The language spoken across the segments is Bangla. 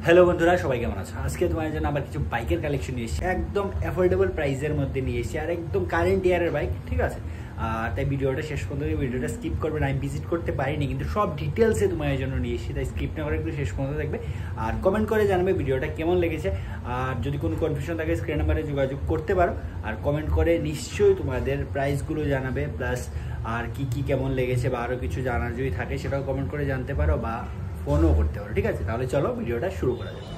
হ্যালো বন্ধুরা, সবাই কেমন আছো? আজকে তোমাদের জন্য আবার কিছু বাইকের কালেকশন নিয়ে এসেছি, একদম অ্যাফোর্ডেবল প্রাইসের মধ্যে নিয়ে এসেছি আর একদম কারেন্ট ইয়ারের বাইক, ঠিক আছে? তাই ভিডিওটা শেষ পর্যন্ত ভিডিওটা স্কিপ করবে না। আমি ভিজিট করতে পারিনি, কিন্তু সব ডিটেলসে তোমাদের জন্য নিয়ে এসেছি, তাই স্কিপ না করে একটু শেষ পর্যন্ত দেখবে আর কমেন্ট করে জানাবে ভিডিওটা কেমন লেগেছে। আর যদি কোনো কনফিউশন থাকে স্ক্রিন নাম্বারে যোগাযোগ করতে পারো, আর কমেন্ট করে নিশ্চয়ই তোমাদের প্রাইসগুলো জানাবে, প্লাস আর কি কেমন লেগেছে বা আরও কিছু জানার যদি থাকে সেটাও কমেন্ট করে জানতে পারো বা ফোনও করতে পারো, ঠিক আছে? তাহলে চলো ভিডিওটা শুরু করা যাবে।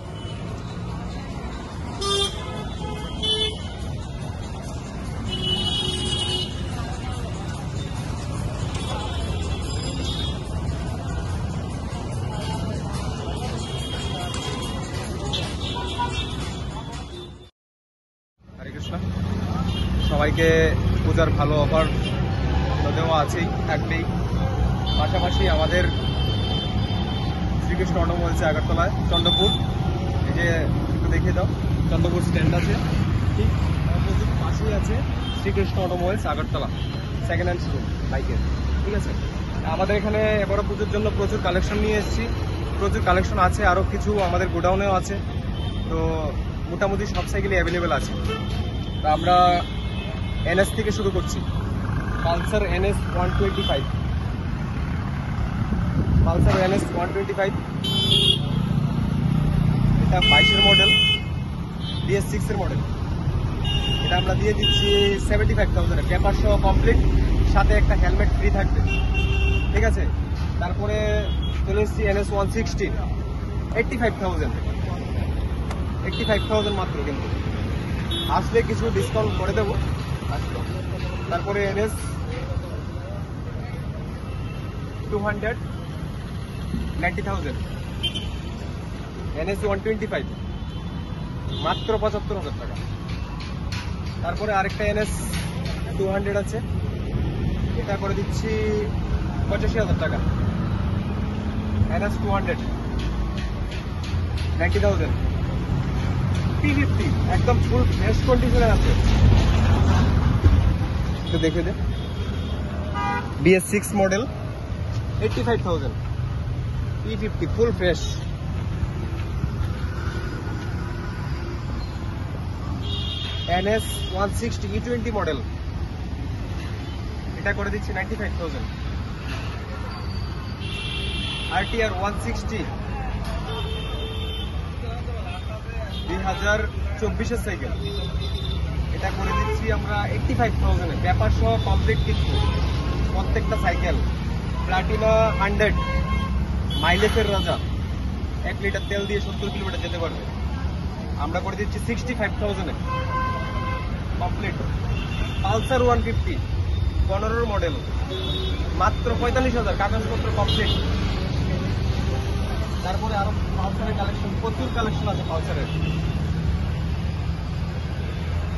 হরে কৃষ্ণ। সবাইকে পূজার ভালো অফার দেওয়া আছেই, থাকবেই। পাশাপাশি আমাদের শ্রীকৃষ্ণ অটোমোবাইলস আগরতলায় চন্দ্রপুর, এই যে একটু দেখিয়ে দাও, চন্দ্রপুর স্ট্যান্ড আছে, ঠিক অপোজিট পাশেই আছে Shrikrishna automobiles Agartala second hand showroom বাইকের, ঠিক আছে? আমাদের এখানে এবারও পুজোর জন্য প্রচুর কালেকশন নিয়ে এসেছি, প্রচুর কালেকশন আছে, আরও কিছু আমাদের গোডাউনেও আছে। তো মোটামুটি সব সাইকেলই অ্যাভেলেবেল আছে। তো আমরা এনএস থেকে শুরু করছি। পালসার এনএস 125, পালসার এনএস 125, এটা 22-এর মডেল, BS6 এর মডেল। এটা আমরা দিয়ে দিচ্ছি 75,000, পেপার সহ কমপ্লিট, সাথে একটা হেলমেট ফ্রি থাকবে, ঠিক আছে? তারপরে চলে এসেছি এনএস 160, 85,000 মাত্র, কিন্তু আসলে কিছু ডিসকাউন্ট করে দেবো। তারপরে এনএস 200, 90,000, এনএস 125 মাত্র 75,000 টাকা। তারপরে আরেকটা এনএস 200 আছে, এটা করে দিচ্ছি 85,000 টাকা। এনএস 200, 90,000। P50 একদম ফুল ফ্রেশ কন্ডিশনে আছে, একটু দেখে দে। BS6 model, 85,000, P50 full fresh. NS 160 E20 model, এটা করে দিচ্ছি 95,000। RTR 160 2024-এর সাইকেল, এটা করে দিচ্ছি আমরা 85,000, পেপার সহ কমপ্লিট, কিন্তু প্রত্যেকটা সাইকেল প্লাটিনা 100, মাইলেজের রাজা, 1 লিটার তেল দিয়ে 70 কিলোমিটার যেতে পারবে। আমরা করে দিচ্ছি 65,000 কমপ্লিট। পালসার 150 15-এর মডেল, মাত্র 45,000, কাগজপত্র কমপ্লিট। তারপরে আরো পালসারের কালেকশন, প্রচুর কালেকশন আছে পালসারের।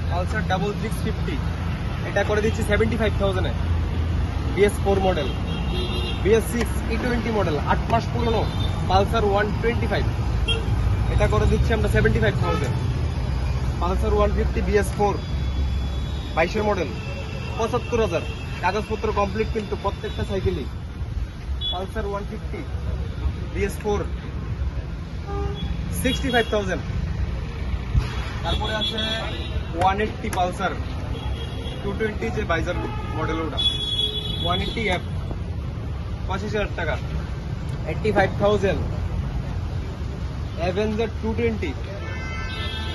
পালসার 650, এটা করে দিচ্ছি 75,000, BS4 model, BS6 E20 model, 8 মাস পুরনো, পালসার 125, এটা করে দিচ্ছি আমরা 75,000। পালসার 150 BS4 22-এর মডেল, 75,000, কাগজপত্র কমপ্লিট, কিন্তু প্রত্যেকটা সাইকেলই। Pulsar 150 BS4 65,000। তারপরে আছে 180 পালসার 220, যে বাইজার মডেল, ওটা 180F 25,000 টাকা, 85,000। অ্যাভেঞ্জার 220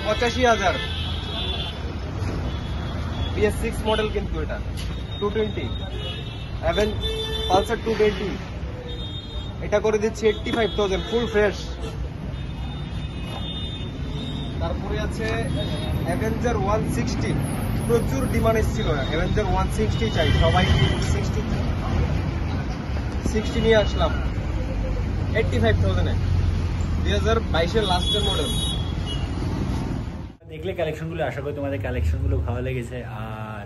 85,000, BS6 মডেল, কিন্তু এটা 220। পালসার 220, এটা করে দিচ্ছি 85,000, ফুল ফ্রেশ। তারপরে আছে অ্যাভেঞ্জার 160, প্রচুর ডিমান্ড এসেছিল, অ্যাভেঞ্জার 160 চাই সবাই, 60 নিয়ে আসলাম 85,000, 2022-এর লাস্টের মডেল। দেখলে কালেকশনগুলো, আশা করি তোমাদের কালেকশনগুলো ভালো লেগেছে। আর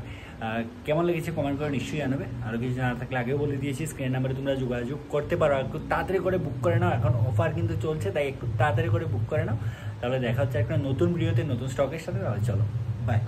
কেমন লেগেছে কমেন্ট করে নিশ্চয়ই জানাবে। আরও কিছু জানা থাকলে আগেও বলে দিয়েছি, স্ক্রিন নাম্বারে তোমরা যোগাযোগ করতে পারো। একটু তাড়াতাড়ি করে বুক করে নাও, এখন অফার কিন্তু চলছে, তাই একটু তাড়াতাড়ি করে বুক করে নাও। তাহলে দেখা হচ্ছে একটা নতুন ভিডিওতে নতুন স্টকের সাথে। তাহলে চলো, বাই।